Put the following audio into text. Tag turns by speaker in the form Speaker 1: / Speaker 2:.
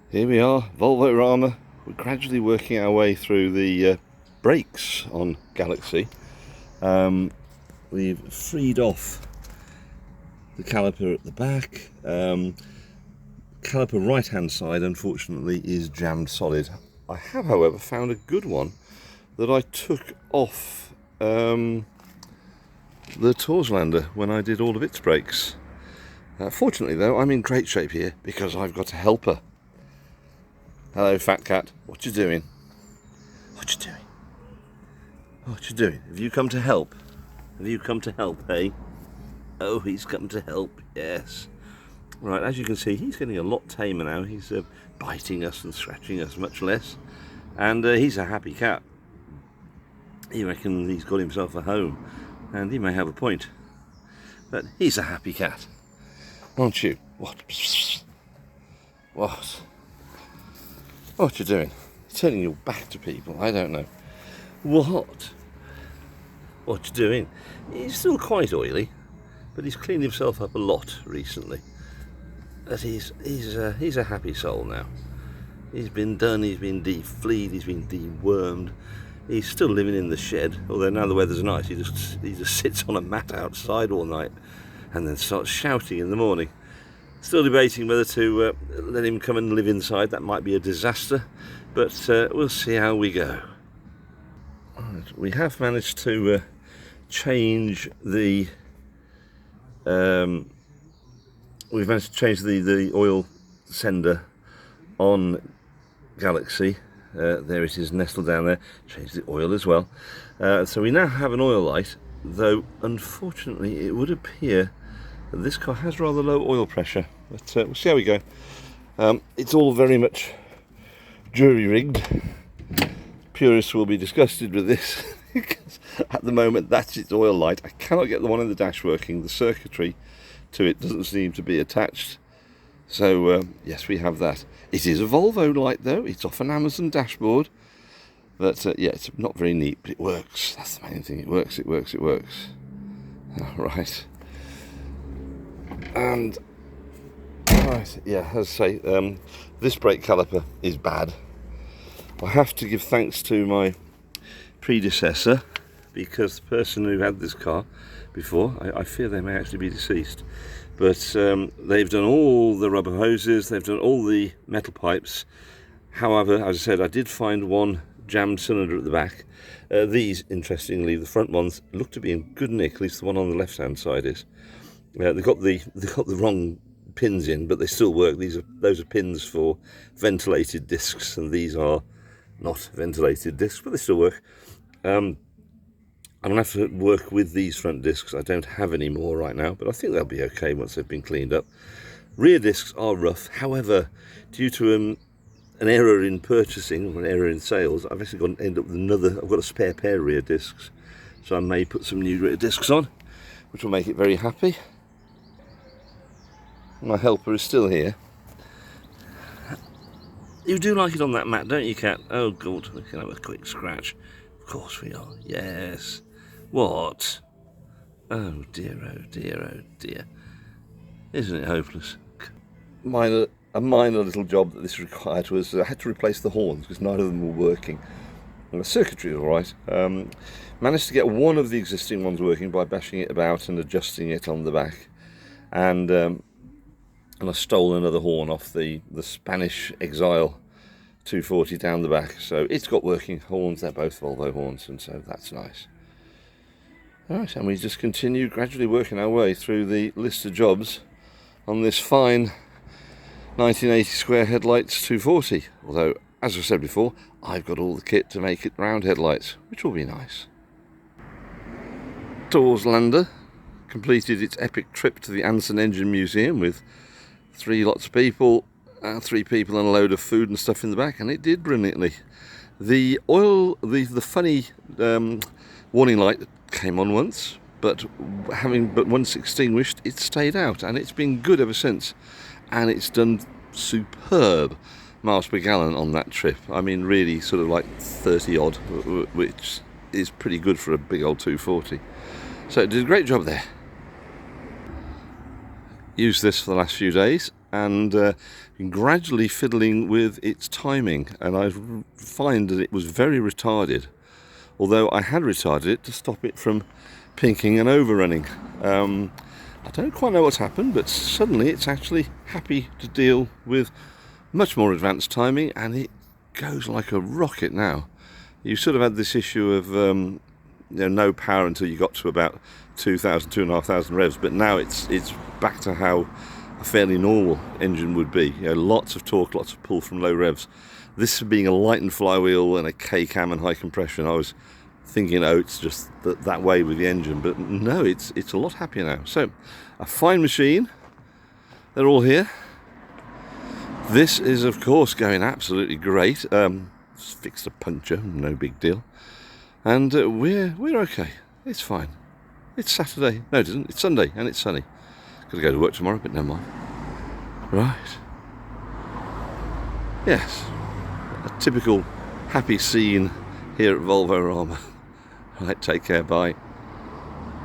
Speaker 1: Here we are, Volvo Rama. We're gradually working our way through the brakes on Galaxy. We've freed off the caliper at the back. Caliper right hand side unfortunately is jammed solid. I have however found a good one that I took off the Torslander when I did all of its brakes. Fortunately though, I'm in great shape here because I've got a helper. Hello, fat cat. What you doing? What you doing? What you doing? Have you come to help? Have you come to help, hey? Oh, he's come to help, yes. Right, as you can see, he's getting a lot tamer now. He's biting us and scratching us much less. And he's a happy cat. He reckons he's got himself a home. And he may have a point. But he's a happy cat. Aren't you? What? What? What you doing? Turning your back to people? I don't know. What? What you doing? He's still quite oily, but he's cleaned himself up a lot recently. But he's a happy soul now. He's been done. He's been defleed. He's been dewormed. He's still living in the shed. Although now the weather's nice, he just sits on a mat outside all night, and then starts shouting in the morning. Still debating whether to let him come and live inside. That might be a disaster, but we'll see how we go. Right, we have managed to change the the oil sender on Galaxy. There it is nestled down there. Changed the oil as well. So we now have an oil light, though unfortunately it would appear that this car has rather low oil pressure, but we'll see how we go. It's all very much jury-rigged. Purists will be disgusted with this because at the moment that's its oil light. I cannot get the one in the dash working. The circuitry to it doesn't seem to be attached. So yes, we have that. It is a Volvo light though. It's off an Amazon dashboard. But yeah, it's not very neat, but it works. That's the main thing. It works, it works, it works. Right. And right, yeah, as I say, this brake caliper is bad. I have to give thanks to my predecessor because the person who had this car before, I fear they may actually be deceased, but they've done all the rubber hoses, they've done all the metal pipes. However, as I said, I did find one jammed cylinder at the back. These, interestingly, the front ones look to be in good nick, at least the one on the left hand side is. They've got the wrong pins in, but they still work. Those are pins for ventilated discs, and these are not ventilated discs, but they still work. I'm gonna have to work with these front discs. I don't have any more right now, but I think they'll be okay once they've been cleaned up. Rear discs are rough. However, due to an error in purchasing or an error in sales, I've actually got to end up with another. I've got a spare pair of rear discs, so I may put some new rear discs on, which will make it very happy. My helper is still here. You do like it on that mat, don't you, cat? Oh God, we can have a quick scratch. Of course we are. Yes. What? Oh dear, oh dear, oh dear. Isn't it hopeless? A minor little job that this required was I had to replace the horns because neither of them were working. And the circuitry is all right. Managed to get one of the existing ones working by bashing it about and adjusting it on the back. And I stole another horn off the Spanish Exile 240 down the back. So it's got working horns. They're both Volvo horns, and so that's nice. All right, and we just continue gradually working our way through the list of jobs on this fine 1980 square headlights 240. Although, as I said before, I've got all the kit to make it round headlights, which will be nice. Torslander completed its epic trip to the Anson Engine Museum with three lots of people, 3 people and a load of food and stuff in the back, and it did brilliantly. The funny warning light came on once, but once extinguished, it stayed out, and it's been good ever since. And it's done superb miles per gallon on that trip. I mean, really sort of like 30 odd, which is pretty good for a big old 240. So it did a great job there. Used this for the last few days, and been gradually fiddling with its timing, and I find that it was very retarded, although I had retarded it to stop it from pinking and overrunning. I don't quite know what's happened, but suddenly it's actually happy to deal with much more advanced timing, and it goes like a rocket now. You sort of had this issue of no power until you got to about 2,500 revs, but now it's back to how a fairly normal engine would be. Lots of torque, lots of pull from low revs. This being a lightened flywheel and a K-cam and high compression, I was thinking, oh, it's just that way with the engine, but no, it's a lot happier now. So, a fine machine. They're all here. This is, of course, going absolutely great. Fixed a puncture, no big deal, and we're okay. It's fine. It's Saturday. No, it isn't. It's Sunday, and it's sunny. Got to go to work tomorrow, but never mind. Right. Yes, a typical happy scene here at Volvo Rama. Right, take care, bye.